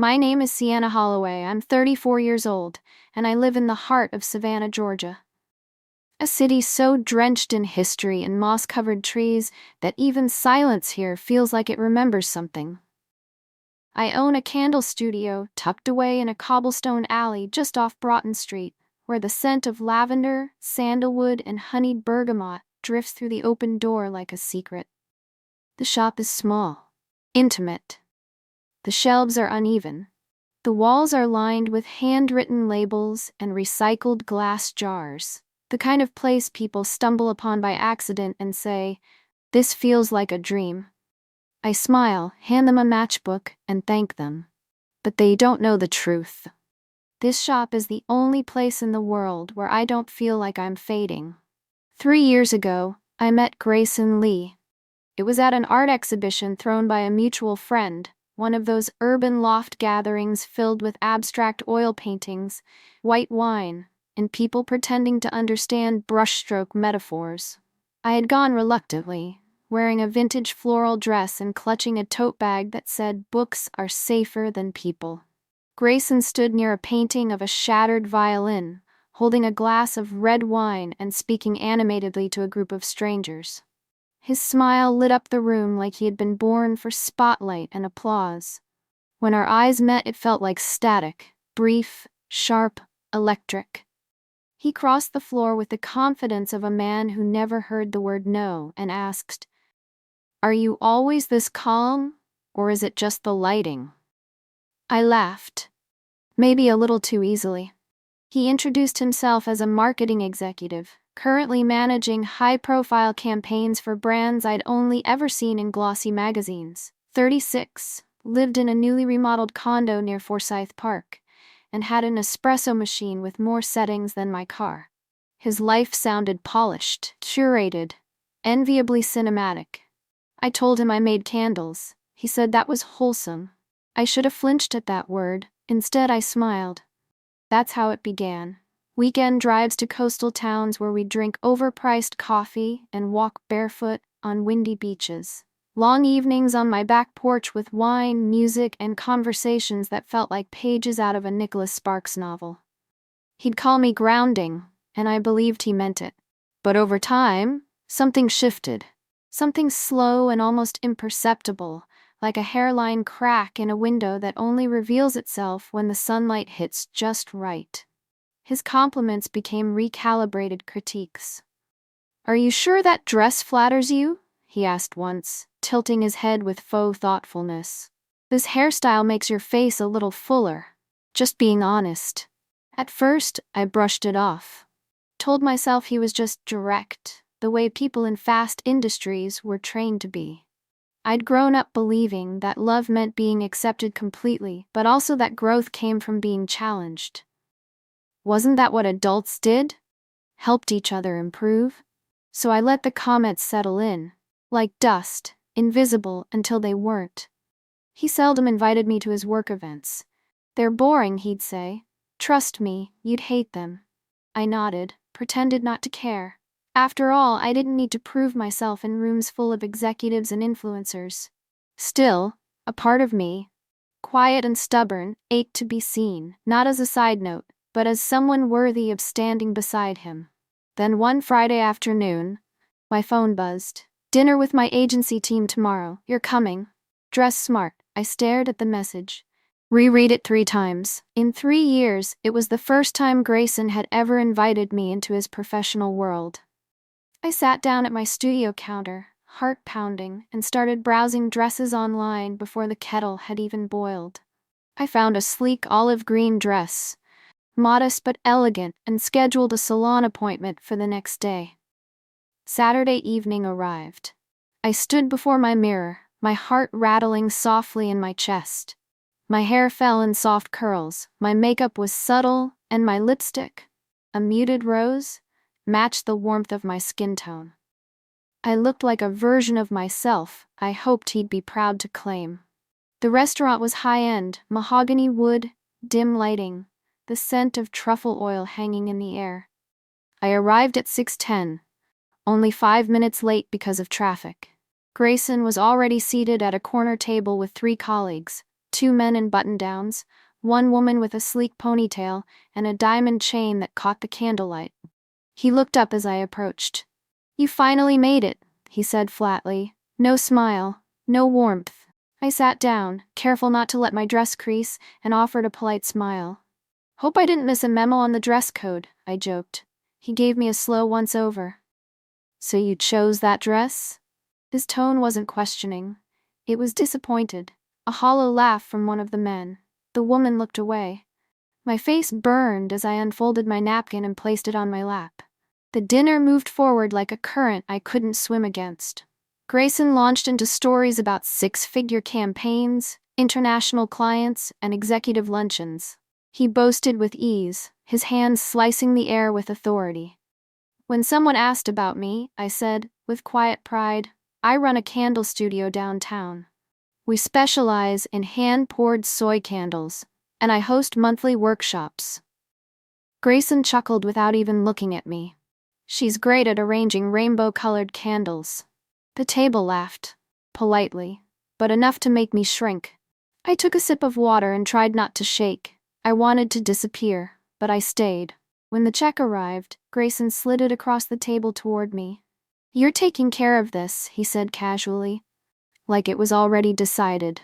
My name is Sienna Holloway. I'm 34 years old, and I live in the heart of Savannah, Georgia. A city so drenched in history and moss-covered trees that even silence here feels like it remembers something. I own a candle studio tucked away in a cobblestone alley just off Broughton Street, where the scent of lavender, sandalwood, and honeyed bergamot drifts through the open door like a secret. The shop is small, intimate. The shelves are uneven. The walls are lined with handwritten labels and recycled glass jars, the kind of place people stumble upon by accident and say, "This feels like a dream." I smile, hand them a matchbook, and thank them. But they don't know the truth. This shop is the only place in the world where I don't feel like I'm fading. 3 years ago, I met Grayson Lee. It was at an art exhibition thrown by a mutual friend, one of those urban loft gatherings filled with abstract oil paintings, white wine, and people pretending to understand brushstroke metaphors. I had gone reluctantly, wearing a vintage floral dress and clutching a tote bag that said, "Books are safer than people." Grayson stood near a painting of a shattered violin, holding a glass of red wine and speaking animatedly to a group of strangers. His smile lit up the room like he had been born for spotlight and applause. When our eyes met, it felt like static, brief, sharp, electric. He crossed the floor with the confidence of a man who never heard the word no and asked, "Are you always this calm, or is it just the lighting?" I laughed, maybe a little too easily. He introduced himself as a marketing executive, currently managing high-profile campaigns for brands I'd only ever seen in glossy magazines. 36, lived in a newly remodeled condo near Forsyth Park, and had an espresso machine with more settings than my car. His life sounded polished, curated, enviably cinematic. I told him I made candles. He said that was wholesome. I should have flinched at that word. Instead, I smiled. That's how it began. Weekend drives to coastal towns where we drink overpriced coffee and walk barefoot on windy beaches. Long evenings on my back porch with wine, music, and conversations that felt like pages out of a Nicholas Sparks novel. He'd call me grounding, and I believed he meant it. But over time, something shifted. Something slow and almost imperceptible, like a hairline crack in a window that only reveals itself when the sunlight hits just right. His compliments became recalibrated critiques. "Are you sure that dress flatters you?" he asked once, tilting his head with faux thoughtfulness. "This hairstyle makes your face a little fuller." Just being honest. At first, I brushed it off. Told myself he was just direct, the way people in fast industries were trained to be. I'd grown up believing that love meant being accepted completely, but also that growth came from being challenged. Wasn't that what adults did? Helped each other improve? So I let the comments settle in, like dust, invisible until they weren't. He seldom invited me to his work events. "They're boring," he'd say. "Trust me, you'd hate them." I nodded, pretended not to care. After all, I didn't need to prove myself in rooms full of executives and influencers. Still, a part of me, quiet and stubborn, ached to be seen, not as a side note, but as someone worthy of standing beside him. Then one Friday afternoon, my phone buzzed. "Dinner with my agency team tomorrow. You're coming. Dress smart." I stared at the message. Reread it 3 times. In 3 years, it was the first time Grayson had ever invited me into his professional world. I sat down at my studio counter, heart pounding, and started browsing dresses online before the kettle had even boiled. I found a sleek olive green dress, modest but elegant, and scheduled a salon appointment for the next day. Saturday evening arrived. I stood before my mirror, my heart rattling softly in my chest. My hair fell in soft curls, my makeup was subtle, and my lipstick, a muted rose, matched the warmth of my skin tone. I looked like a version of myself I hoped he'd be proud to claim. The restaurant was high-end, mahogany wood, dim lighting, the scent of truffle oil hanging in the air. I arrived at 6:10, only 5 minutes late because of traffic. Grayson was already seated at a corner table with 3 colleagues, 2 men in button-downs, one woman with a sleek ponytail and a diamond chain that caught the candlelight. He looked up as I approached. "You finally made it," he said flatly. No smile, no warmth. I sat down, careful not to let my dress crease, and offered a polite smile. "Hope I didn't miss a memo on the dress code," I joked. He gave me a slow once-over. "So you chose that dress?" His tone wasn't questioning. It was disappointed. A hollow laugh from one of the men. The woman looked away. My face burned as I unfolded my napkin and placed it on my lap. The dinner moved forward like a current I couldn't swim against. Grayson launched into stories about six-figure campaigns, international clients, and executive luncheons. He boasted with ease, his hands slicing the air with authority. When someone asked about me, I said, with quiet pride, "I run a candle studio downtown. We specialize in hand-poured soy candles, and I host monthly workshops." Grayson chuckled without even looking at me. "She's great at arranging rainbow-colored candles." The table laughed, politely, but enough to make me shrink. I took a sip of water and tried not to shake. I wanted to disappear, but I stayed. When the check arrived, Grayson slid it across the table toward me. "You're taking care of this," he said casually, like it was already decided.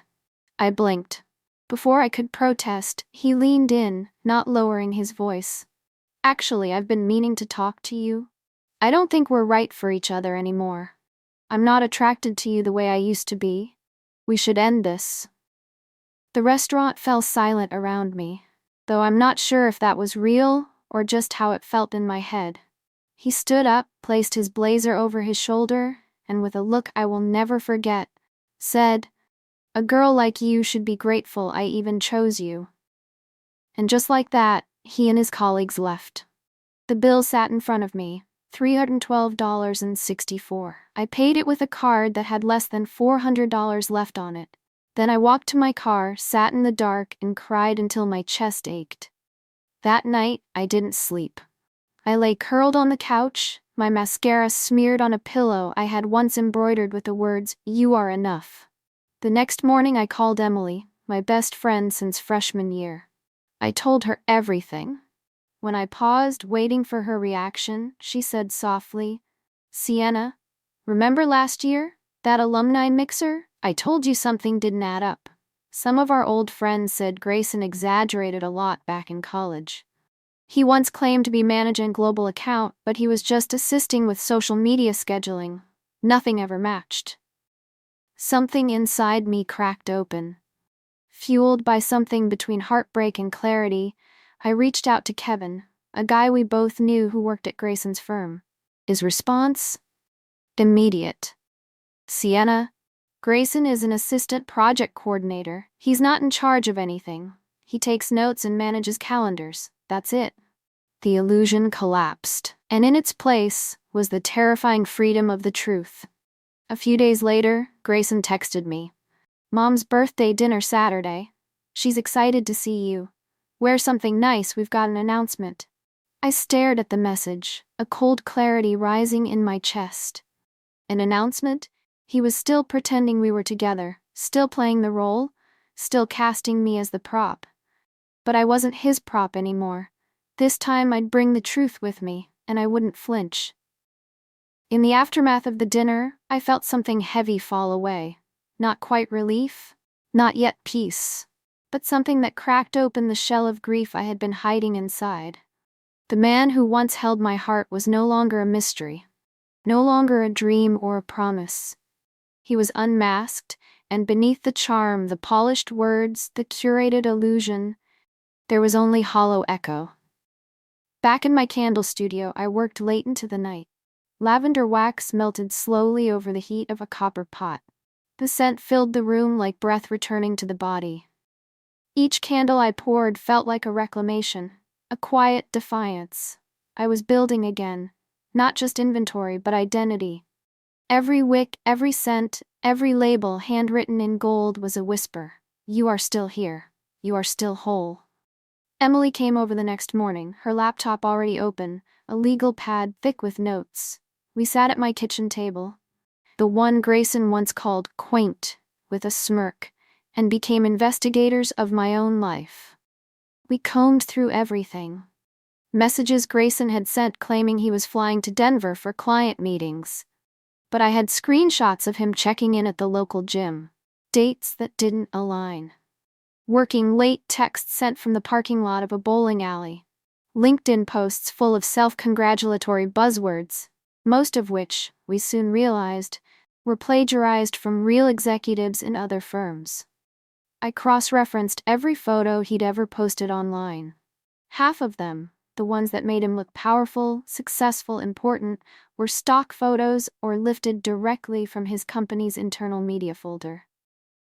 I blinked. Before I could protest, he leaned in, not lowering his voice. "Actually, I've been meaning to talk to you. I don't think we're right for each other anymore. I'm not attracted to you the way I used to be. We should end this." The restaurant fell silent around me, though I'm not sure if that was real or just how it felt in my head. He stood up, placed his blazer over his shoulder, and with a look I will never forget, said, "A girl like you should be grateful I even chose you." And just like that, he and his colleagues left. The bill sat in front of me, $312.64. I paid it with a card that had less than $400 left on it. Then I walked to my car, sat in the dark, and cried until my chest ached. That night, I didn't sleep. I lay curled on the couch, my mascara smeared on a pillow I had once embroidered with the words, "You are enough." The next morning I called Emily, my best friend since freshman year. I told her everything. When I paused, waiting for her reaction, she said softly, "Sienna, remember last year? That alumni mixer? I told you something didn't add up." Some of our old friends said Grayson exaggerated a lot back in college. He once claimed to be managing global account, but he was just assisting with social media scheduling. Nothing ever matched. Something inside me cracked open. Fueled by something between heartbreak and clarity, I reached out to Kevin, a guy we both knew who worked at Grayson's firm. His response? Immediate. "Sienna, Grayson is an assistant project coordinator. He's not in charge of anything. He takes notes and manages calendars. That's it." The illusion collapsed, and in its place was the terrifying freedom of the truth. A few days later, Grayson texted me. "Mom's birthday dinner Saturday. She's excited to see you. Wear something nice, we've got an announcement." I stared at the message, a cold clarity rising in my chest. An announcement? He was still pretending we were together, still playing the role, still casting me as the prop. But I wasn't his prop anymore. This time I'd bring the truth with me, and I wouldn't flinch. In the aftermath of the dinner, I felt something heavy fall away. Not quite relief, not yet peace, but something that cracked open the shell of grief I had been hiding inside. The man who once held my heart was no longer a mystery, no longer a dream or a promise. He was unmasked, and beneath the charm, the polished words, the curated illusion, there was only hollow echo. Back in my candle studio, I worked late into the night. Lavender wax melted slowly over the heat of a copper pot. The scent filled the room like breath returning to the body. Each candle I poured felt like a reclamation, a quiet defiance. I was building again, not just inventory but identity. Every wick, every scent, every label handwritten in gold was a whisper. "You are still here. You are still whole." Emily came over the next morning, her laptop already open, a legal pad thick with notes. We sat at my kitchen table, the one Grayson once called quaint, with a smirk, and became investigators of my own life. We combed through everything. Messages Grayson had sent claiming he was flying to Denver for client meetings. But I had screenshots of him checking in at the local gym. Dates that didn't align. Working late texts sent from the parking lot of a bowling alley. LinkedIn posts full of self-congratulatory buzzwords, most of which, we soon realized, were plagiarized from real executives in other firms. I cross-referenced every photo he'd ever posted online. Half of them, the ones that made him look powerful, successful, important, were stock photos or lifted directly from his company's internal media folder.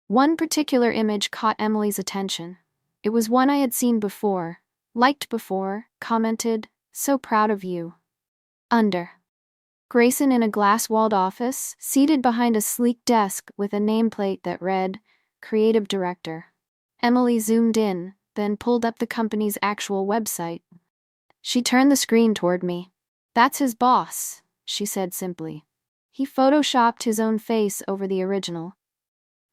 One particular image caught Emily's attention. It was one I had seen before, liked before, commented, "So proud of you." Under. Grayson in a glass-walled office, seated behind a sleek desk with a nameplate that read, Creative Director. Emily zoomed in, then pulled up the company's actual website. She turned the screen toward me. "That's his boss," she said simply. He photoshopped his own face over the original.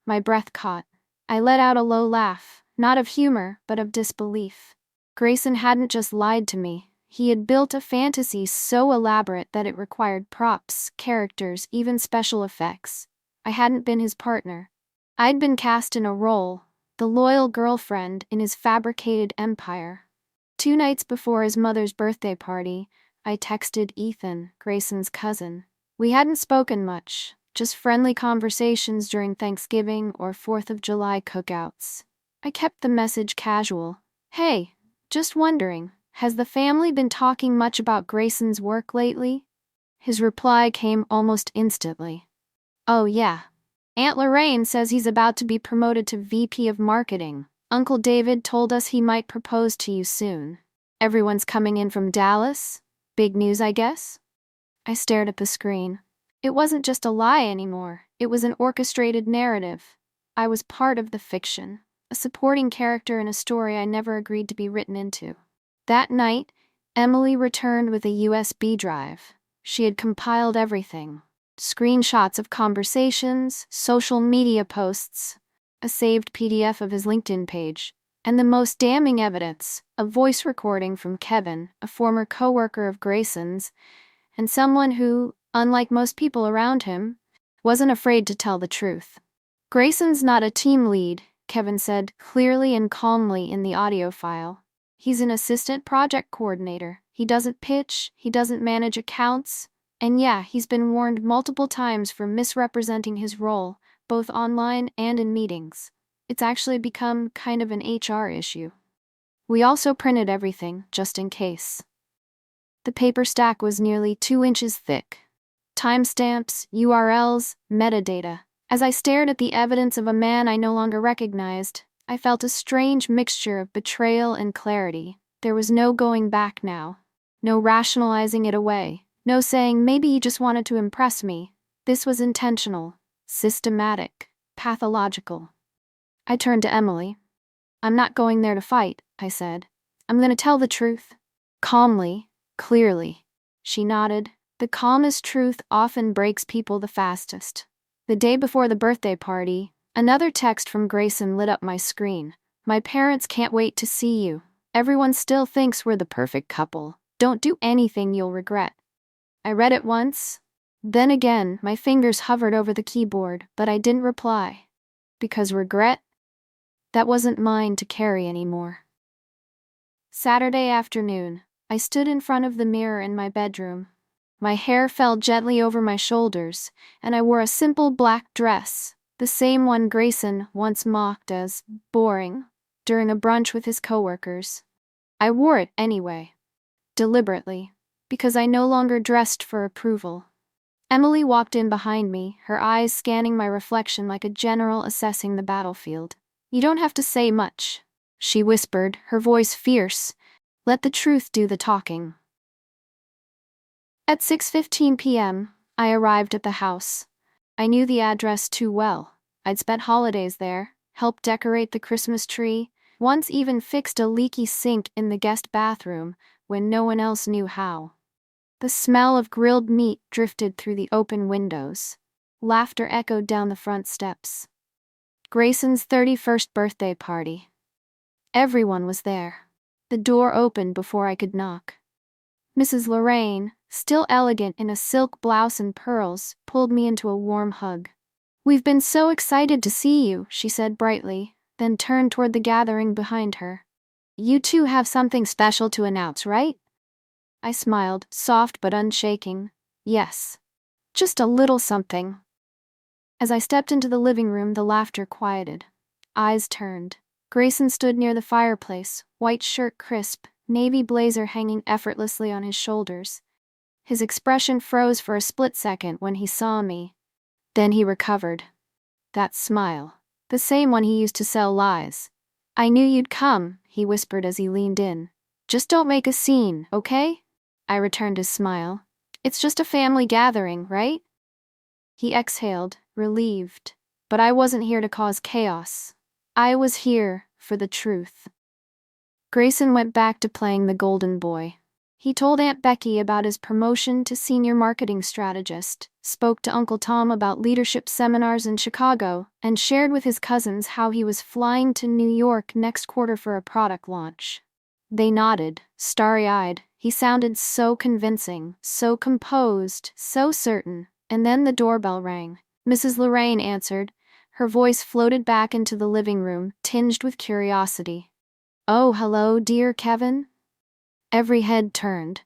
My breath caught. I let out a low laugh, not of humor, but of disbelief. Grayson hadn't just lied to me. He had built a fantasy so elaborate that it required props, characters, even special effects. I hadn't been his partner. I'd been cast in a role, the loyal girlfriend in his fabricated empire. 2 nights before his mother's birthday party, I texted Ethan, Grayson's cousin. We hadn't spoken much, just friendly conversations during Thanksgiving or 4th of July cookouts. I kept the message casual. "Hey, just wondering, has the family been talking much about Grayson's work lately?" His reply came almost instantly. "Oh yeah. Aunt Lorraine says he's about to be promoted to VP of Marketing. Uncle David told us he might propose to you soon. Everyone's coming in from Dallas? Big news, I guess?" I stared at the screen. It wasn't just a lie anymore. It was an orchestrated narrative. I was part of the fiction, a supporting character in a story I never agreed to be written into. That night, Emily returned with a USB drive. She had compiled everything. Screenshots of conversations, social media posts, a saved PDF of his LinkedIn page, and the most damning evidence, a voice recording from Kevin, a former coworker of Grayson's, and someone who, unlike most people around him, wasn't afraid to tell the truth. "Grayson's not a team lead," Kevin said clearly and calmly in the audio file. "He's an assistant project coordinator. He doesn't pitch, he doesn't manage accounts, and yeah, he's been warned multiple times for misrepresenting his role, both online and in meetings. It's actually become kind of an HR issue." We also printed everything, just in case. The paper stack was nearly 2 inches thick. Timestamps, URLs, metadata. As I stared at the evidence of a man I no longer recognized, I felt a strange mixture of betrayal and clarity. There was no going back now. No rationalizing it away. No saying maybe he just wanted to impress me. This was intentional, systematic, pathological. I turned to Emily. "I'm not going there to fight," I said. "I'm going to tell the truth." Calmly, clearly. She nodded. The calmest truth often breaks people the fastest. The day before the birthday party, another text from Grayson lit up my screen. "My parents can't wait to see you. Everyone still thinks we're the perfect couple. Don't do anything you'll regret." I read it once. Then again, my fingers hovered over the keyboard, but I didn't reply. Because regret? That wasn't mine to carry anymore. Saturday afternoon, I stood in front of the mirror in my bedroom. My hair fell gently over my shoulders, and I wore a simple black dress, the same one Grayson once mocked as boring, during a brunch with his coworkers. I wore it anyway. Deliberately. Because I no longer dressed for approval. Emily walked in behind me, her eyes scanning my reflection like a general assessing the battlefield. "You don't have to say much," she whispered, her voice fierce. "Let the truth do the talking." At 6:15 p.m., I arrived at the house. I knew the address too well. I'd spent holidays there, helped decorate the Christmas tree, once even fixed a leaky sink in the guest bathroom when no one else knew how. The smell of grilled meat drifted through the open windows. Laughter echoed down the front steps. Grayson's 31st birthday party. Everyone was there. The door opened before I could knock. Mrs. Lorraine, still elegant in a silk blouse and pearls, pulled me into a warm hug. "We've been so excited to see you," she said brightly, then turned toward the gathering behind her. "You two have something special to announce, right?" I smiled, soft but unshaking. "Yes. Just a little something." As I stepped into the living room, the laughter quieted. Eyes turned. Grayson stood near the fireplace, white shirt crisp, navy blazer hanging effortlessly on his shoulders. His expression froze for a split second when he saw me. Then he recovered. That smile. The same one he used to sell lies. "I knew you'd come," he whispered as he leaned in. "Just don't make a scene, okay?" I returned his smile. "It's just a family gathering, right?" He exhaled, relieved. But I wasn't here to cause chaos. I was here for the truth. Grayson went back to playing the golden boy. He told Aunt Becky about his promotion to senior marketing strategist, spoke to Uncle Tom about leadership seminars in Chicago, and shared with his cousins how he was flying to New York next quarter for a product launch. They nodded, starry-eyed. He sounded so convincing, so composed, so certain. And then the doorbell rang. Mrs. Lorraine answered. Her voice floated back into the living room, tinged with curiosity. "Oh, hello, dear Kevin?" Every head turned.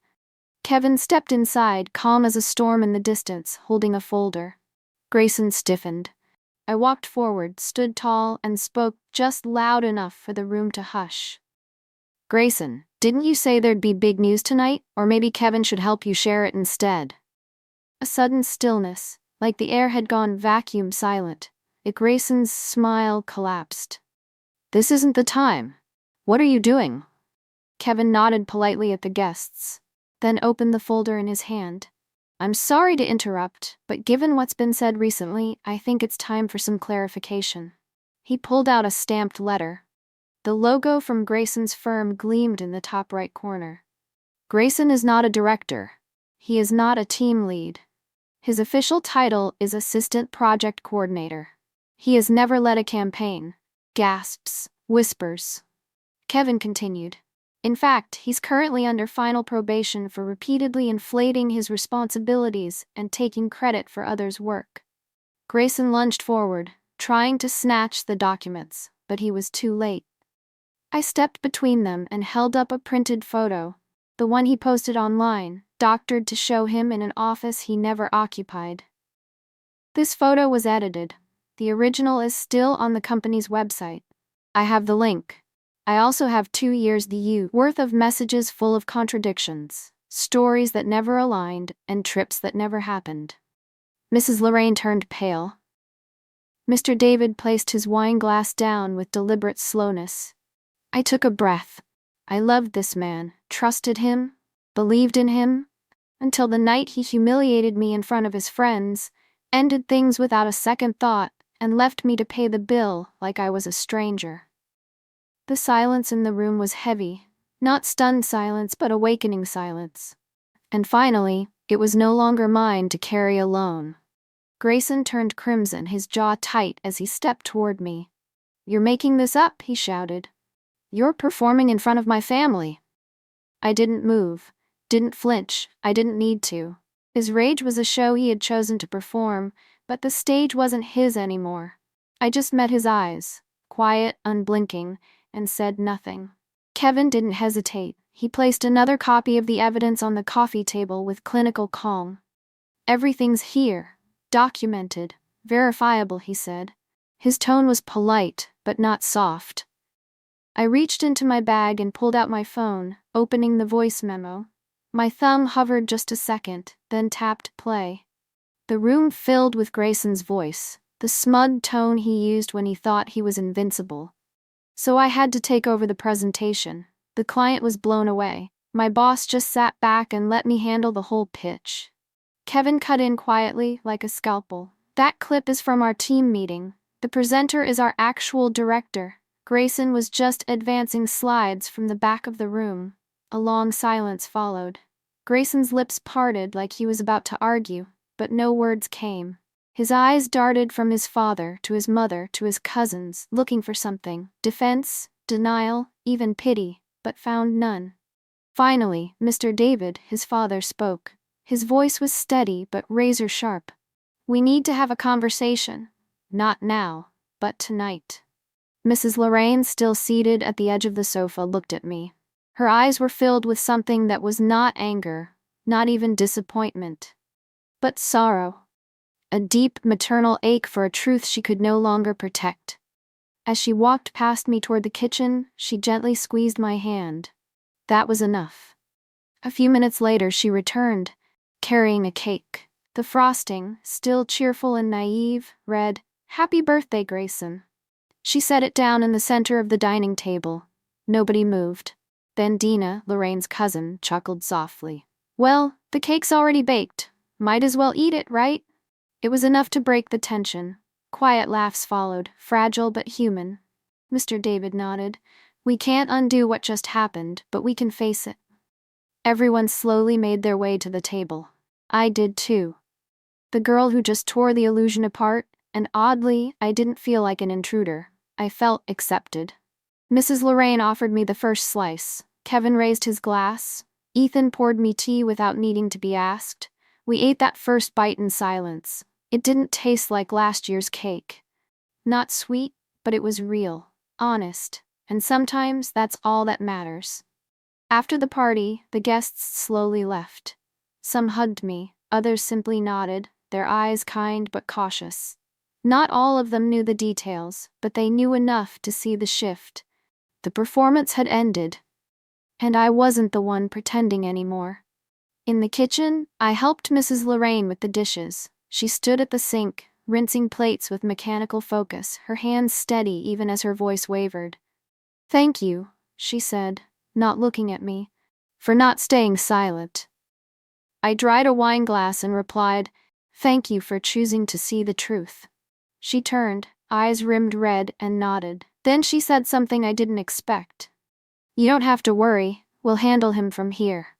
Kevin stepped inside, calm as a storm in the distance, holding a folder. Grayson stiffened. I walked forward, stood tall, and spoke just loud enough for the room to hush. "Grayson, didn't you say there'd be big news tonight? Or maybe Kevin should help you share it instead?" A sudden stillness, like the air had gone vacuum silent. Grayson's smile collapsed. "This isn't the time. What are you doing?" Kevin nodded politely at the guests, then opened the folder in his hand. "I'm sorry to interrupt, but given what's been said recently, I think it's time for some clarification." He pulled out a stamped letter. The logo from Grayson's firm gleamed in the top right corner. "Grayson is not a director. He is not a team lead. His official title is Assistant Project Coordinator. He has never led a campaign." Gasps, whispers. Kevin continued. "In fact, he's currently under final probation for repeatedly inflating his responsibilities and taking credit for others' work." Grayson lunged forward, trying to snatch the documents, but he was too late. I stepped between them and held up a printed photo, the one he posted online, doctored to show him in an office he never occupied. "This photo was edited. The original is still on the company's website. I have the link. I also have 2 years worth of messages full of contradictions, stories that never aligned, and trips that never happened." Mrs. Lorraine turned pale. Mr. David placed his wine glass down with deliberate slowness. I took a breath. I loved this man, trusted him, believed in him, until the night he humiliated me in front of his friends, ended things without a second thought, and left me to pay the bill like I was a stranger. The silence in the room was heavy, not stunned silence but awakening silence. And finally, it was no longer mine to carry alone. Grayson turned crimson, his jaw tight as he stepped toward me. "You're making this up," he shouted. "You're performing in front of my family." I didn't move, didn't flinch, I didn't need to. His rage was a show he had chosen to perform, but the stage wasn't his anymore. I just met his eyes, quiet, unblinking, and said nothing. Kevin didn't hesitate. He placed another copy of the evidence on the coffee table with clinical calm. "Everything's here, documented, verifiable," he said. His tone was polite, but not soft. I reached into my bag and pulled out my phone, opening the voice memo. My thumb hovered just a second, then tapped play. The room filled with Grayson's voice, the smug tone he used when he thought he was invincible. So I had to take over the presentation. The client was blown away. My boss just sat back and let me handle the whole pitch. Kevin cut in quietly, like a scalpel. "That clip is from our team meeting. The presenter is our actual director." Grayson was just advancing slides from the back of the room. A long silence followed. Grayson's lips parted like he was about to argue, but no words came. His eyes darted from his father to his mother to his cousins, looking for something: defense, denial, even pity, but found none. Finally, Mr. David, his father, spoke. His voice was steady but razor sharp. "We need to have a conversation. Not now, but tonight." Mrs. Lorraine, still seated at the edge of the sofa, looked at me. Her eyes were filled with something that was not anger, not even disappointment, but sorrow. A deep maternal ache for a truth she could no longer protect. As she walked past me toward the kitchen, she gently squeezed my hand. That was enough. A few minutes later she returned, carrying a cake. The frosting, still cheerful and naive, read, "Happy birthday, Grayson." She set it down in the center of the dining table. Nobody moved. Then Dina, Lorraine's cousin, chuckled softly. "Well, the cake's already baked. Might as well eat it, right?" It was enough to break the tension. Quiet laughs followed, fragile but human. Mr. David nodded. "We can't undo what just happened, but we can face it." Everyone slowly made their way to the table. I did too. The girl who just tore the illusion apart, and oddly, I didn't feel like an intruder. I felt accepted. Mrs. Lorraine offered me the first slice. Kevin raised his glass. Ethan poured me tea without needing to be asked. We ate that first bite in silence. It didn't taste like last year's cake. Not sweet, but it was real, honest, and sometimes that's all that matters. After the party, the guests slowly left. Some hugged me, others simply nodded, their eyes kind but cautious. Not all of them knew the details, but they knew enough to see the shift. The performance had ended, and I wasn't the one pretending anymore. In the kitchen, I helped Mrs. Lorraine with the dishes. She stood at the sink, rinsing plates with mechanical focus, her hands steady even as her voice wavered. "Thank you," she said, not looking at me, "for not staying silent." I dried a wine glass and replied, "Thank you for choosing to see the truth." She turned, eyes rimmed red, and nodded. Then she said something I didn't expect. "You don't have to worry, we'll handle him from here."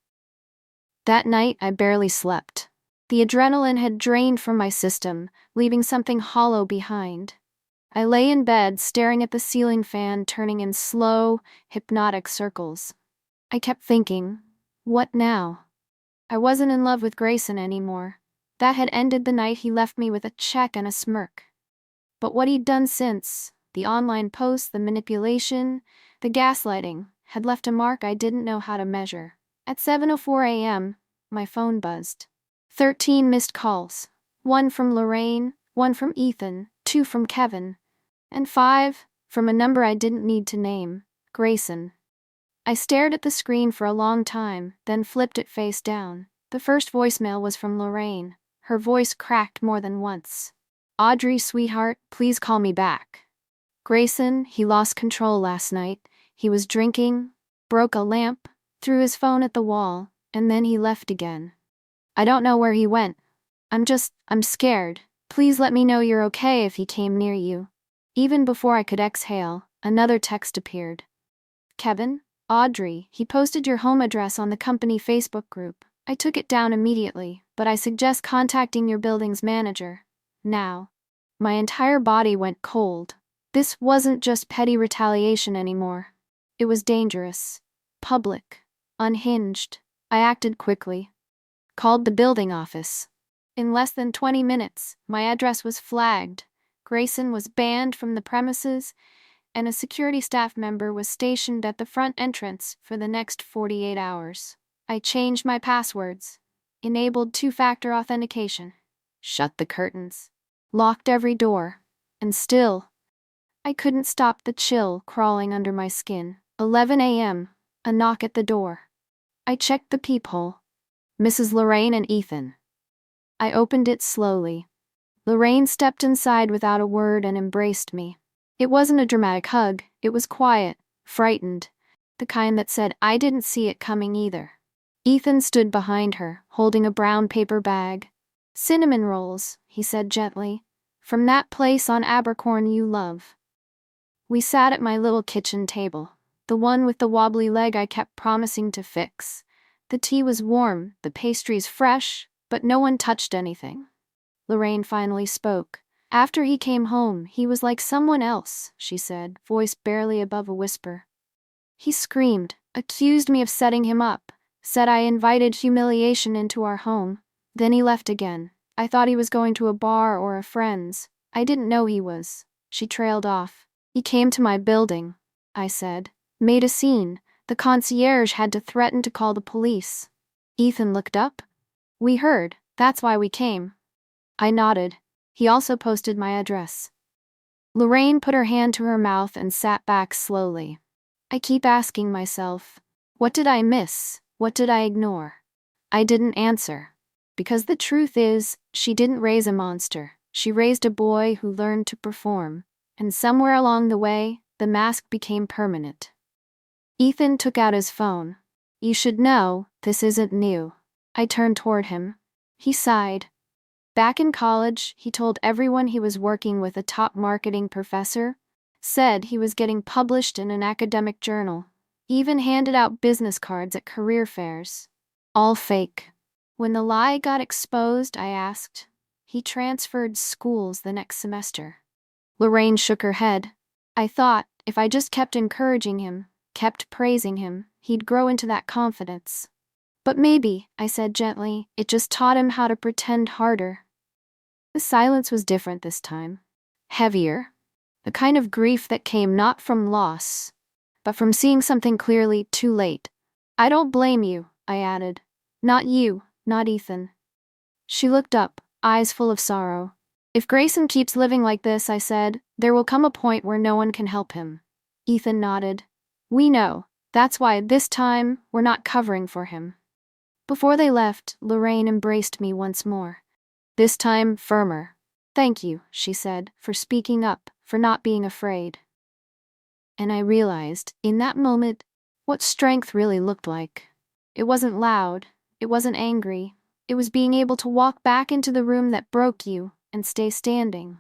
That night I barely slept. The adrenaline had drained from my system, leaving something hollow behind. I lay in bed, staring at the ceiling fan turning in slow, hypnotic circles. I kept thinking, what now? I wasn't in love with Grayson anymore. That had ended the night he left me with a check and a smirk. But what he'd done since, the online posts, the manipulation, the gaslighting, had left a mark I didn't know how to measure. At 7:04 a.m., my phone buzzed. 13 missed calls. 1 from Lorraine, 1 from Ethan, 2 from Kevin, and 5 from a number I didn't need to name, Grayson. I stared at the screen for a long time, then flipped it face down. The first voicemail was from Lorraine. Her voice cracked more than once. "Audrey, sweetheart, please call me back. Grayson, he lost control last night. He was drinking, broke a lamp, threw his phone at the wall, and then he left again. I don't know where he went. I'm scared. Please let me know you're okay if he came near you." Even before I could exhale, another text appeared. "Kevin, Audrey, he posted your home address on the company Facebook group. I took it down immediately, but I suggest contacting your building's manager. Now." My entire body went cold. This wasn't just petty retaliation anymore. It was dangerous, public, unhinged. I acted quickly. Called the building office. In less than 20 minutes, my address was flagged. Grayson was banned from the premises, and a security staff member was stationed at the front entrance for the next 48 hours. I changed my passwords, enabled two-factor authentication, shut the curtains, locked every door, and still, I couldn't stop the chill crawling under my skin. 11 a.m., a knock at the door. I checked the peephole. Mrs. Lorraine and Ethan. I opened it slowly. Lorraine stepped inside without a word and embraced me. It wasn't a dramatic hug, it was quiet, frightened, the kind that said, "I didn't see it coming either." Ethan stood behind her, holding a brown paper bag. "Cinnamon rolls," he said gently, "from that place on Abercorn you love." We sat at my little kitchen table, the one with the wobbly leg I kept promising to fix. The tea was warm, the pastries fresh, but no one touched anything. Lorraine finally spoke. After he came home, he was like someone else, she said, voice barely above a whisper. He screamed, accused me of setting him up, said I invited humiliation into our home. Then he left again. I thought he was going to a bar or a friend's. I didn't know he was. She trailed off. He came to my building, I said. Made a scene. The concierge had to threaten to call the police. Ethan looked up. We heard. That's why we came. I nodded. He also posted my address. Lorraine put her hand to her mouth and sat back slowly. I keep asking myself, what did I miss? What did I ignore? I didn't answer. Because the truth is, she didn't raise a monster. She raised a boy who learned to perform. And somewhere along the way, the mask became permanent. Ethan took out his phone. You should know, this isn't new. I turned toward him. He sighed. Back in college, he told everyone he was working with a top marketing professor, said he was getting published in an academic journal, even handed out business cards at career fairs. All fake. When the lie got exposed, I asked. He transferred schools the next semester. Lorraine shook her head. I thought, if I just kept encouraging him, kept praising him, he'd grow into that confidence. But maybe, I said gently, it just taught him how to pretend harder. The silence was different this time. Heavier. The kind of grief that came not from loss, but from seeing something clearly too late. I don't blame you, I added. Not you, not Ethan. She looked up, eyes full of sorrow. If Grayson keeps living like this, I said, there will come a point where no one can help him. Ethan nodded. We know. That's why this time, we're not covering for him. Before they left, Lorraine embraced me once more. This time, firmer. Thank you, she said, for speaking up, for not being afraid. And I realized, in that moment, what strength really looked like. It wasn't loud, it wasn't angry, it was being able to walk back into the room that broke you and stay standing.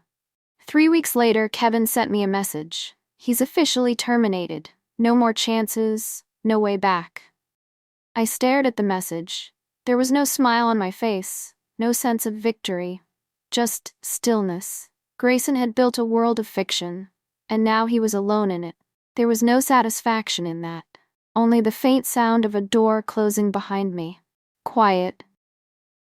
3 weeks later, Kevin sent me a message. He's officially terminated. No more chances, no way back. I stared at the message. There was no smile on my face, no sense of victory, just stillness. Grayson had built a world of fiction, and now he was alone in it. There was no satisfaction in that, only the faint sound of a door closing behind me. Quiet.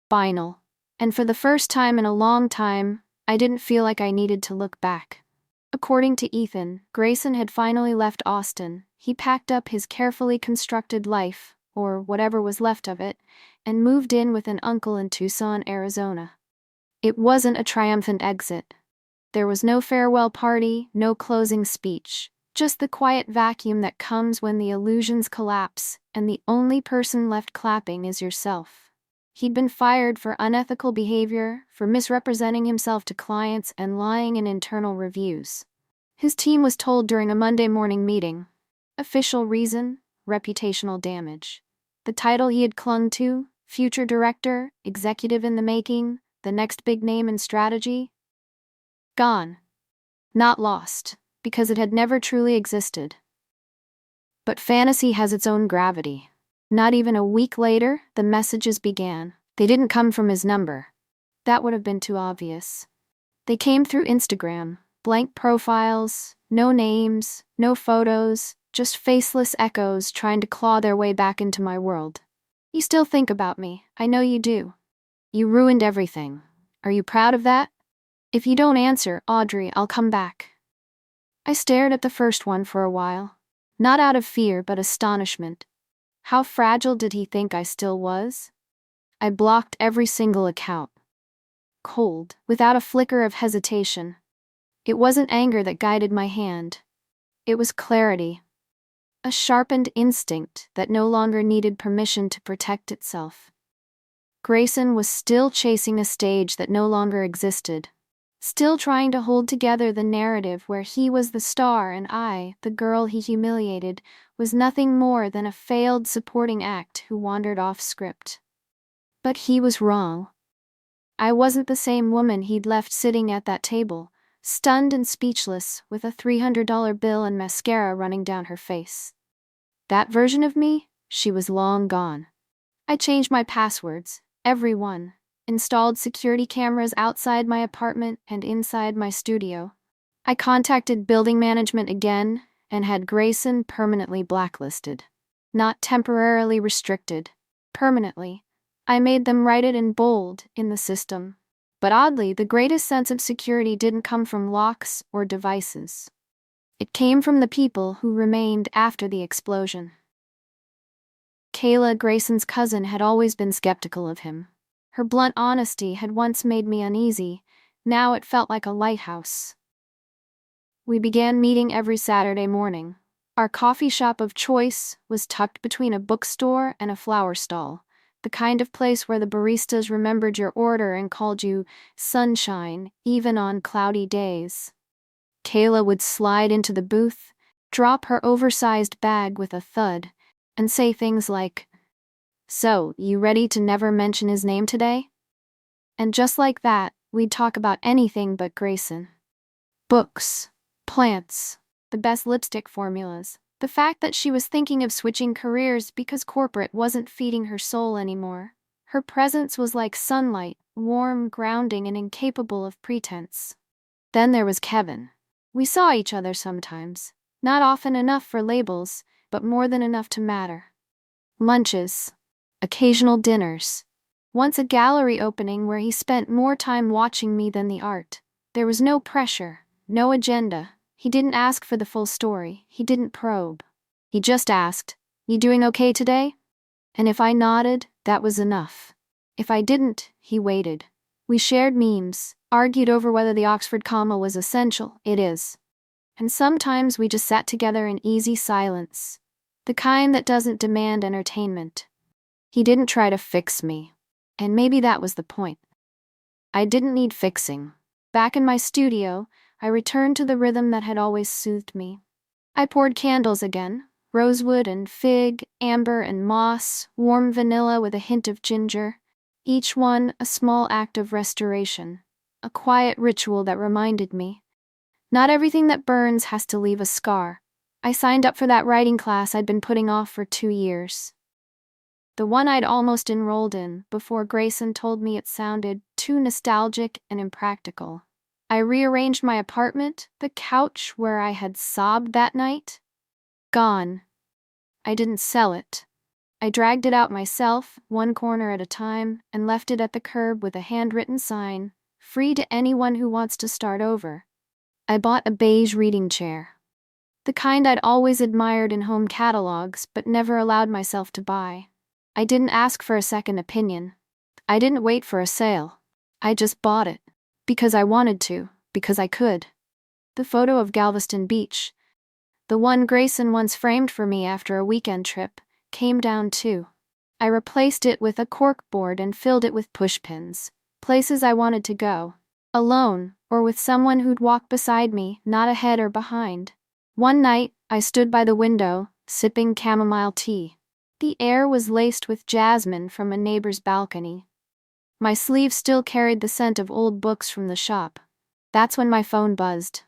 Final. And for the first time in a long time, I didn't feel like I needed to look back. According to Ethan, Grayson had finally left Austin. He packed up his carefully constructed life, or whatever was left of it, and moved in with an uncle in Tucson, Arizona. It wasn't a triumphant exit. There was no farewell party, no closing speech, just the quiet vacuum that comes when the illusions collapse, and the only person left clapping is yourself. He'd been fired for unethical behavior, for misrepresenting himself to clients and lying in internal reviews. His team was told during a Monday morning meeting. Official reason? Reputational damage. The title he had clung to, future director, executive in the making, the next big name in strategy? Gone. Not lost, because it had never truly existed. But fantasy has its own gravity. Not even a week later, the messages began. They didn't come from his number. That would have been too obvious. They came through Instagram, blank profiles, no names, no photos, just faceless echoes trying to claw their way back into my world. You still think about me, I know you do. You ruined everything. Are you proud of that? If you don't answer, Audrey, I'll come back. I stared at the first one for a while. Not out of fear, but astonishment. How fragile did he think I still was? I blocked every single account. Cold, without a flicker of hesitation. It wasn't anger that guided my hand. It was clarity. A sharpened instinct that no longer needed permission to protect itself. Grayson was still chasing a stage that no longer existed. Still trying to hold together the narrative where he was the star and I, the girl he humiliated, was nothing more than a failed supporting act who wandered off script. But he was wrong. I wasn't the same woman he'd left sitting at that table, stunned and speechless, with a $300 bill and mascara running down her face. That version of me, she was long gone. I changed my passwords, every one, installed security cameras outside my apartment and inside my studio. I contacted building management again and had Grayson permanently blacklisted. Not temporarily restricted. Permanently. I made them write it in bold in the system. But oddly, the greatest sense of security didn't come from locks or devices. It came from the people who remained after the explosion. Kayla, Grayson's cousin, had always been skeptical of him. Her blunt honesty had once made me uneasy. Now it felt like a lighthouse. We began meeting every Saturday morning. Our coffee shop of choice was tucked between a bookstore and a flower stall, the kind of place where the baristas remembered your order and called you sunshine, even on cloudy days. Kayla would slide into the booth, drop her oversized bag with a thud, and say things like, "So, you ready to never mention his name today?" And just like that, we'd talk about anything but Grayson. Books, plants, the best lipstick formulas, the fact that she was thinking of switching careers because corporate wasn't feeding her soul anymore. Her presence was like sunlight, warm, grounding, and incapable of pretense. Then there was Kevin. We saw each other sometimes, not often enough for labels, but more than enough to matter. Lunches, occasional dinners. Once a gallery opening where he spent more time watching me than the art. There was no pressure, no agenda. He didn't ask for the full story, he didn't probe. He just asked, "You doing okay today?" And if I nodded, that was enough. If I didn't, he waited. We shared memes, argued over whether the Oxford comma was essential. It is. And sometimes we just sat together in easy silence, the kind that doesn't demand entertainment. He didn't try to fix me. And maybe that was the point. I didn't need fixing. Back in my studio, I returned to the rhythm that had always soothed me. I poured candles again, rosewood and fig, amber and moss, warm vanilla with a hint of ginger. Each one a small act of restoration, a quiet ritual that reminded me. Not everything that burns has to leave a scar. I signed up for that writing class I'd been putting off for 2 years. The one I'd almost enrolled in before Grayson told me it sounded too nostalgic and impractical. I rearranged my apartment, the couch where I had sobbed that night. Gone. I didn't sell it. I dragged it out myself, one corner at a time, and left it at the curb with a handwritten sign, "Free to anyone who wants to start over." I bought a beige reading chair. The kind I'd always admired in home catalogs but never allowed myself to buy. I didn't ask for a second opinion. I didn't wait for a sale. I just bought it. Because I wanted to, because I could. The photo of Galveston Beach, the one Grayson once framed for me after a weekend trip, came down too. I replaced it with a corkboard and filled it with pushpins, places I wanted to go. Alone, or with someone who'd walk beside me, not ahead or behind. One night, I stood by the window, sipping chamomile tea. The air was laced with jasmine from a neighbor's balcony. My sleeve still carried the scent of old books from the shop. That's when my phone buzzed.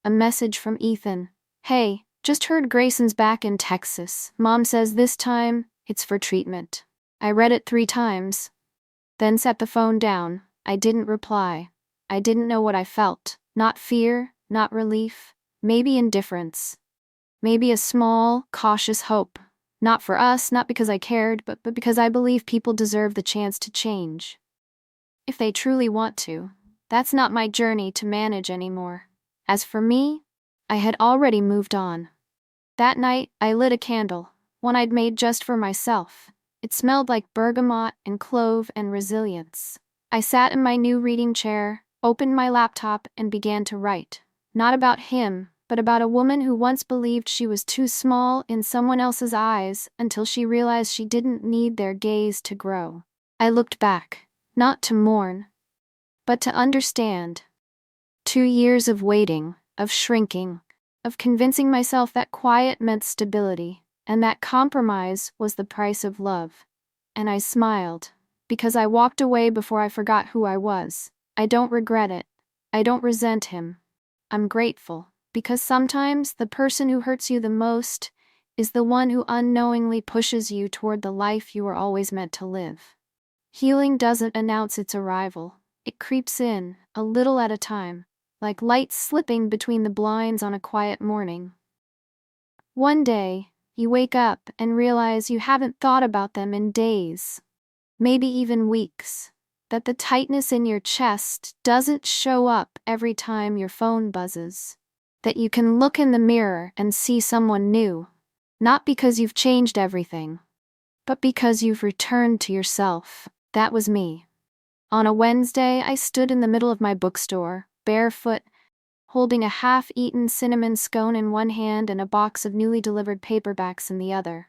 A message from Ethan. "Hey, just heard Grayson's back in Texas. Mom says this time, it's for treatment." I read it 3 times. Then set the phone down. I didn't reply. I didn't know what I felt. Not fear, not relief. Maybe indifference. Maybe a small, cautious hope. Not for us, not because I cared, but because I believe people deserve the chance to change. If they truly want to. That's not my journey to manage anymore. As for me, I had already moved on. That night, I lit a candle, one I'd made just for myself. It smelled like bergamot and clove and resilience. I sat in my new reading chair, opened my laptop, and began to write. Not about him, but about a woman who once believed she was too small in someone else's eyes until she realized she didn't need their gaze to grow. I looked back. Not to mourn, but to understand. 2 years of waiting, of shrinking, of convincing myself that quiet meant stability, and that compromise was the price of love. And I smiled, because I walked away before I forgot who I was. I don't regret it. I don't resent him. I'm grateful, because sometimes the person who hurts you the most is the one who unknowingly pushes you toward the life you were always meant to live. Healing doesn't announce its arrival. It creeps in, a little at a time, like light slipping between the blinds on a quiet morning. One day, you wake up and realize you haven't thought about them in days, maybe even weeks, that the tightness in your chest doesn't show up every time your phone buzzes, that you can look in the mirror and see someone new, not because you've changed everything, but because you've returned to yourself. That was me. On a Wednesday, I stood in the middle of my bookstore, barefoot, holding a half-eaten cinnamon scone in one hand and a box of newly delivered paperbacks in the other.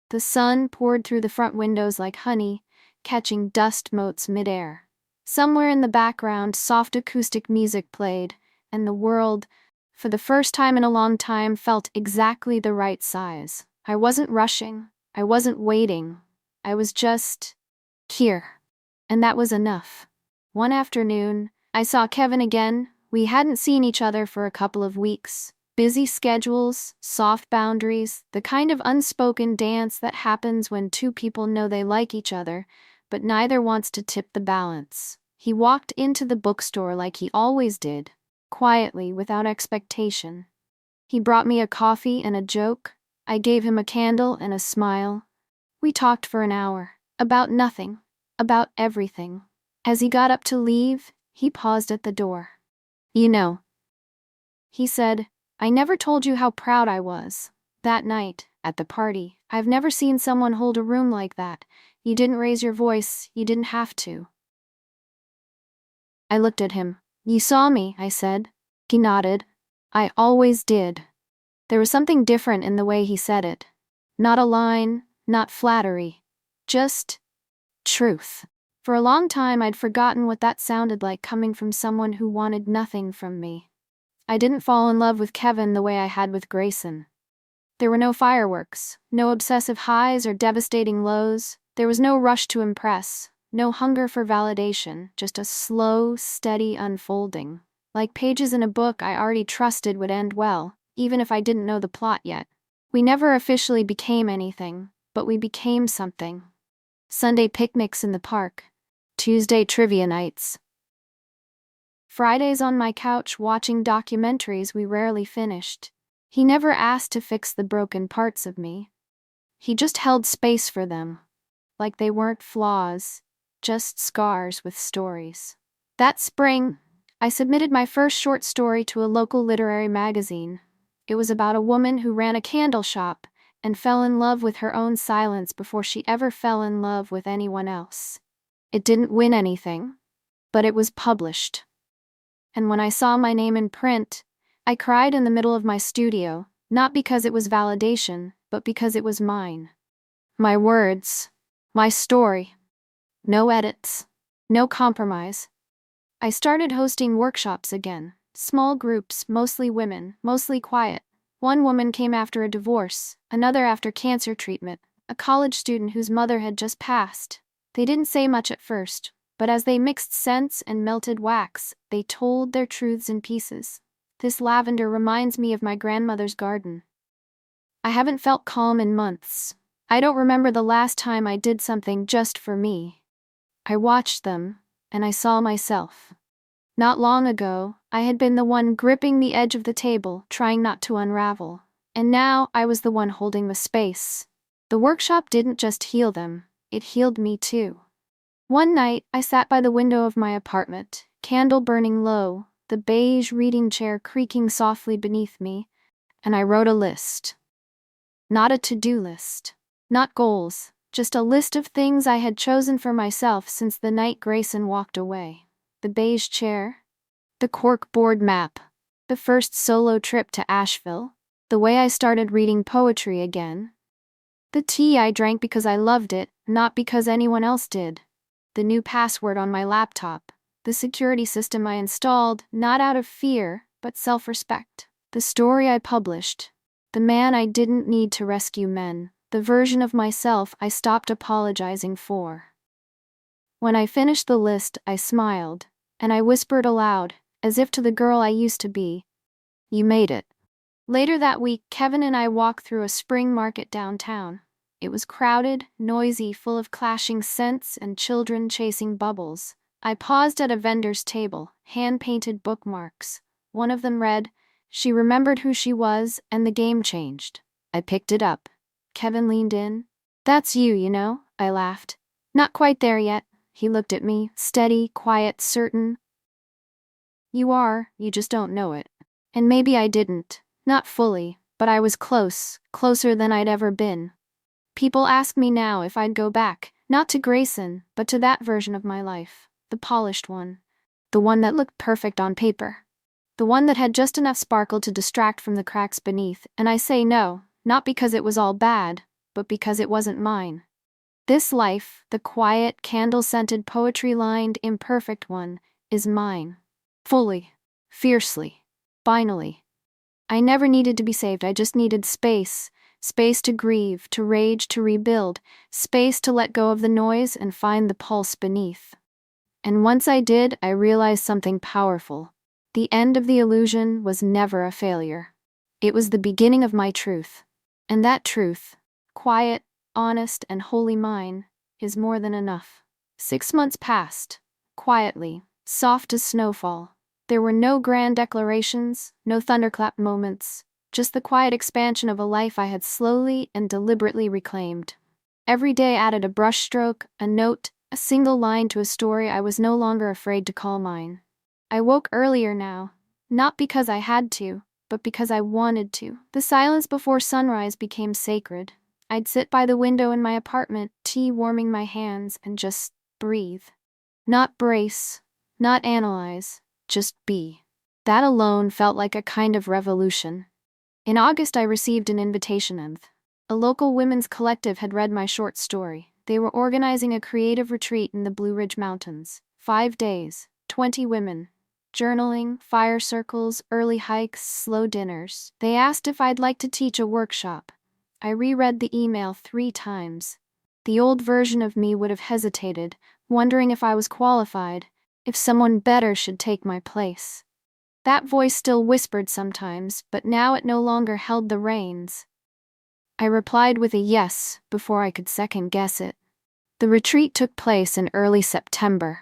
The sun poured through the front windows like honey, catching dust motes midair. Somewhere in the background, soft acoustic music played, and the world, for the first time in a long time, felt exactly the right size. I wasn't rushing. I wasn't waiting. I was just here. And that was enough. One afternoon, I saw Kevin again. We hadn't seen each other for a couple of weeks. Busy schedules, soft boundaries, the kind of unspoken dance that happens when two people know they like each other, but neither wants to tip the balance. He walked into the bookstore like he always did, quietly, without expectation. He brought me a coffee and a joke. I gave him a candle and a smile. We talked for an hour, about nothing, about everything. As he got up to leave, he paused at the door. "You know," he said, "I never told you how proud I was. That night, at the party, I've never seen someone hold a room like that. You didn't raise your voice, you didn't have to." I looked at him. "You saw me," I said. He nodded. "I always did." There was something different in the way he said it. Not a line, not flattery. Just truth. For a long time I'd forgotten what that sounded like coming from someone who wanted nothing from me. I didn't fall in love with Kevin the way I had with Grayson. There were no fireworks, no obsessive highs or devastating lows. There was no rush to impress, no hunger for validation, just a slow, steady unfolding. Like pages in a book I already trusted would end well, even if I didn't know the plot yet. We never officially became anything, but we became something. Sunday picnics in the park. Tuesday trivia nights. Fridays on my couch watching documentaries we rarely finished. He never asked to fix the broken parts of me. He just held space for them, like they weren't flaws, just scars with stories. That spring, I submitted my first short story to a local literary magazine. It was about a woman who ran a candle shop and fell in love with her own silence before she ever fell in love with anyone else. It didn't win anything, but it was published. And when I saw my name in print, I cried in the middle of my studio, not because it was validation, but because it was mine. My words, my story. No edits, no compromise. I started hosting workshops again, small groups, mostly women, mostly quiet. One woman came after a divorce, another after cancer treatment, a college student whose mother had just passed. They didn't say much at first, but as they mixed scents and melted wax, they told their truths in pieces. This lavender reminds me of my grandmother's garden. I haven't felt calm in months. I don't remember the last time I did something just for me. I watched them, and I saw myself. Not long ago, I had been the one gripping the edge of the table, trying not to unravel. And now I was the one holding the space. The workshop didn't just heal them, it healed me too. One night, I sat by the window of my apartment, candle burning low, the beige reading chair creaking softly beneath me, and I wrote a list. Not a to-do list. Not goals, just a list of things I had chosen for myself since the night Grayson walked away. The beige chair, the cork board map, the first solo trip to Asheville, the way I started reading poetry again, the tea I drank because I loved it, not because anyone else did, the new password on my laptop, the security system I installed, not out of fear, but self-respect, the story I published, the man I didn't need to rescue men, the version of myself I stopped apologizing for. When I finished the list, I smiled, and I whispered aloud, as if to the girl I used to be, "You made it." Later that week, Kevin and I walked through a spring market downtown. It was crowded, noisy, full of clashing scents and children chasing bubbles. I paused at a vendor's table, hand-painted bookmarks. One of them read, "She remembered who she was, and the game changed." I picked it up. Kevin leaned in. "That's you, you know," I laughed. "Not quite there yet." He looked at me, steady, quiet, certain. "You are, you just don't know it." And maybe I didn't. Not fully, but I was close, closer than I'd ever been. People ask me now if I'd go back, not to Grayson, but to that version of my life. The polished one. The one that looked perfect on paper. The one that had just enough sparkle to distract from the cracks beneath, and I say no, not because it was all bad, but because it wasn't mine. This life, the quiet, candle-scented, poetry-lined, imperfect one, is mine. Fully. Fiercely. Finally. I never needed to be saved, I just needed space. Space to grieve, to rage, to rebuild. Space to let go of the noise and find the pulse beneath. And once I did, I realized something powerful. The end of the illusion was never a failure. It was the beginning of my truth. And that truth, quiet, honest, and wholly mine, is more than enough. 6 months passed, quietly, soft as snowfall. There were no grand declarations, no thunderclap moments, just the quiet expansion of a life I had slowly and deliberately reclaimed. Every day added a brushstroke, a note, a single line to a story I was no longer afraid to call mine. I woke earlier now, not because I had to, but because I wanted to. The silence before sunrise became sacred. I'd sit by the window in my apartment, tea warming my hands, and just breathe. Not brace, not analyze, just be. That alone felt like a kind of revolution. In August, I received an invitation and a local women's collective had read my short story. They were organizing a creative retreat in the Blue Ridge Mountains. 5 days, 20 women. Journaling, fire circles, early hikes, slow dinners. They asked if I'd like to teach a workshop. I reread the email 3 times. The old version of me would have hesitated, wondering if I was qualified, if someone better should take my place. That voice still whispered sometimes, but now it no longer held the reins. I replied with a yes before I could second-guess it. The retreat took place in early September.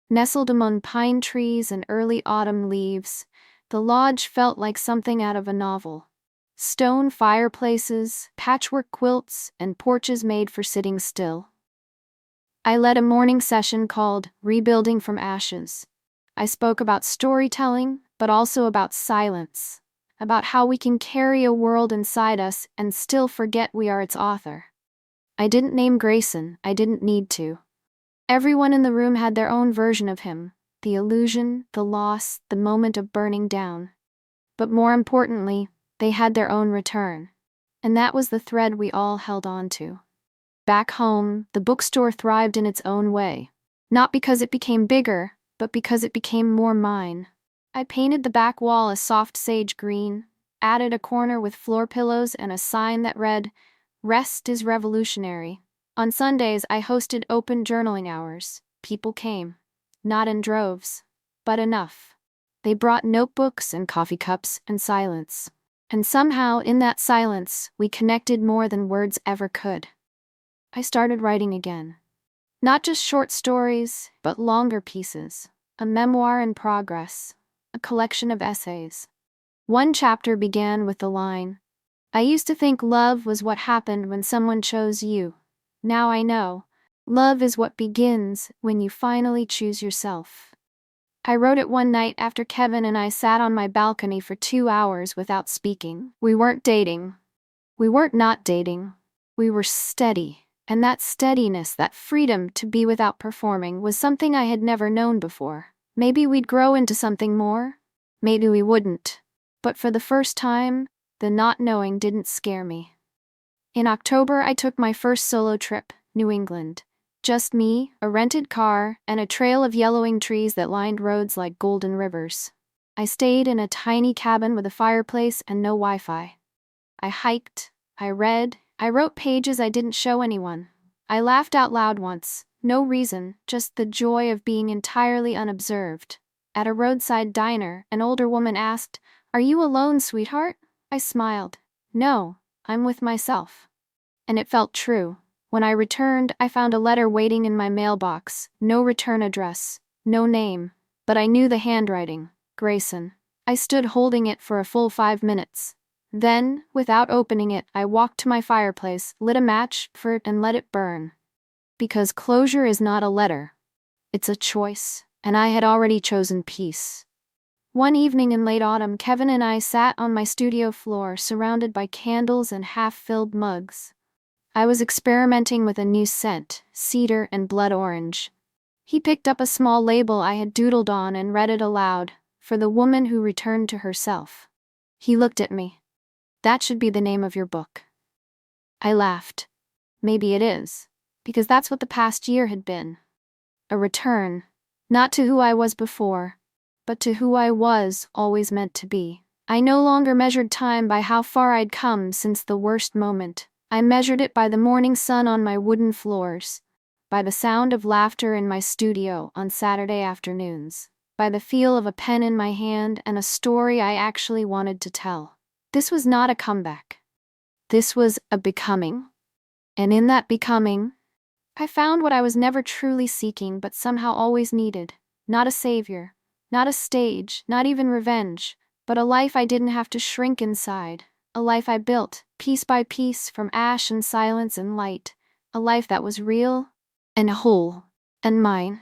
Nestled among pine trees and early autumn leaves, the lodge felt like something out of a novel. Stone fireplaces, patchwork quilts, and porches made for sitting still. I led a morning session called Rebuilding from Ashes. I spoke about storytelling, but also about silence, about how we can carry a world inside us and still forget we are its author. I didn't name Grayson, I didn't need to. Everyone in the room had their own version of him, the illusion, the loss, the moment of burning down. But more importantly, they had their own return. And that was the thread we all held on to. Back home, the bookstore thrived in its own way. Not because it became bigger, but because it became more mine. I painted the back wall a soft sage green, added a corner with floor pillows and a sign that read, "Rest is revolutionary." On Sundays, I hosted open journaling hours. People came. Not in droves, but enough. They brought notebooks and coffee cups and silence. And somehow, in that silence, we connected more than words ever could. I started writing again. Not just short stories, but longer pieces. A memoir in progress. A collection of essays. One chapter began with the line, "I used to think love was what happened when someone chose you. Now I know. Love is what begins when you finally choose yourself." I wrote it one night after Kevin and I sat on my balcony for 2 hours without speaking. We weren't dating. We weren't not dating. We were steady. And that steadiness, that freedom to be without performing, was something I had never known before. Maybe we'd grow into something more. Maybe we wouldn't. But for the first time, the not knowing didn't scare me. In October, I took my first solo trip, New England. Just me, a rented car, and a trail of yellowing trees that lined roads like golden rivers. I stayed in a tiny cabin with a fireplace and no Wi-Fi. I hiked, I read, I wrote pages I didn't show anyone. I laughed out loud once, no reason, just the joy of being entirely unobserved. At a roadside diner, an older woman asked, "Are you alone, sweetheart?" I smiled. "No, I'm with myself." and it felt true. When I returned, I found a letter waiting in my mailbox. No return address, no name, but I knew the handwriting. Grayson. I stood holding it for a full 5 minutes. Then, without opening it, I walked to my fireplace, lit a match for it, and let it burn. Because closure is not a letter. It's a choice, and I had already chosen peace. One evening in late autumn, Kevin and I sat on my studio floor, surrounded by candles and half-filled mugs. I was experimenting with a new scent, cedar and blood orange. He picked up a small label I had doodled on and read it aloud, "For the woman who returned to herself." He looked at me. "That should be the name of your book." I laughed. Maybe it is, because that's what the past year had been. A return, not to who I was before, but to who I was always meant to be. I no longer measured time by how far I'd come since the worst moment. I measured it by the morning sun on my wooden floors, by the sound of laughter in my studio on Saturday afternoons, by the feel of a pen in my hand and a story I actually wanted to tell. This was not a comeback. This was a becoming. And in that becoming, I found what I was never truly seeking but somehow always needed. Not a savior, not a stage, not even revenge, but a life I didn't have to shrink inside. A life I built, piece by piece, from ash and silence and light. A life that was real and whole and mine.